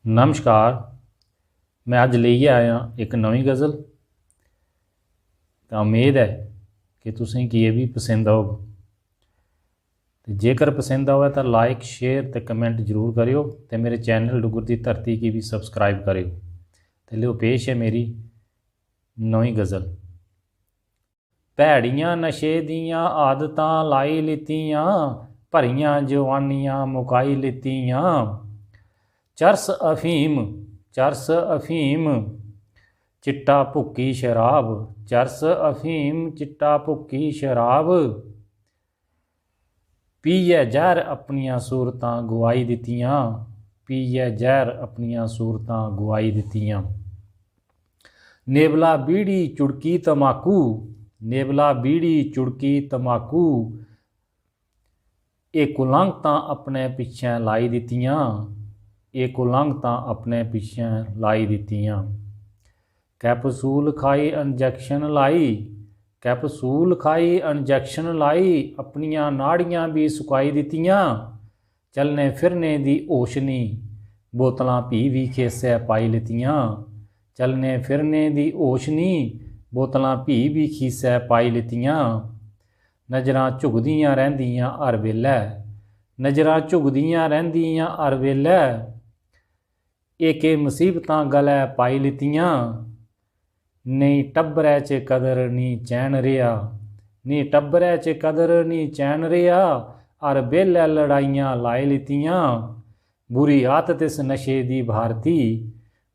नमस्कार। मैं अज लेइयै आया एक नवी गज़ल। तो उम्मीद है कि तुसेंगी ये भी पसंद आग। तो जेकर पसंद आवे तो लाइक शेयर तो कमेंट जरूर करियो। तो मेरे चैनल डुगर दी धरती की भी सबसक्राइब करियो। तो लियो पेश है मेरी नवी गज़ल। भैड़ियां नशे दियां आदतां लाई लितियां, भरियां जवानियां मुकाई लितियां। चरस अफीम चिट्टा भुक्की शराब, चरस अफीम चिट्टा भुक्की शराब। पीए जहर अपनियां सूरतां गुआई दित्तियां, पीए जहर अपनियां सूरतां गुआई दित्तियां। नेबला बीड़ी चुड़की तमाकू, नेबला बीड़ी चुड़की तमाकू। ये कुलंगतां अपने पिछे लाई दित्तियां, ये कुलंगतां अपने पिछे लाई दित्तियां। कैपसूल खाई इंजैक्शन लाई, कैपसूल खाई इंजैक्शन लाई। अपनियां नाड़ियां भी सुकाई दित्तियां। चलने फिरने दी होश नहीं, बोतलां भी खेसे पाई लितियां। चलने फिरने दी होश नहीं, बोतलां भी खीसे पाई लितियां। नज़रां झुकदियां रहिंदियां हर वेलै, नज़रां झुकदियां रहिंदियां हर वेलै। एके मुसीबतां गलै पाई लितियां। नहीं टब्बरै च कदर नहीं चैन रिहा, नहीं टब्बरै च कदर नहीं चैन रिहा। हर बेल्लै लड़ाइयां लाई लितियां। बुरी आदत इस नशे दी भारती,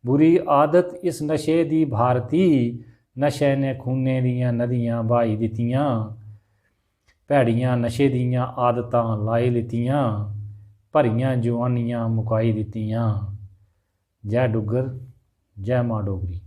बुरी आदत इस नशे दी भारती। नशे ने खूने दियां नदियां बहाई दित्तियां। भैड़ियां नशे दियां आदतां लाई लितियां, भरियां जवानियां मुकाई दित्तियां। जय डुग्गर, जय मां डोगरी।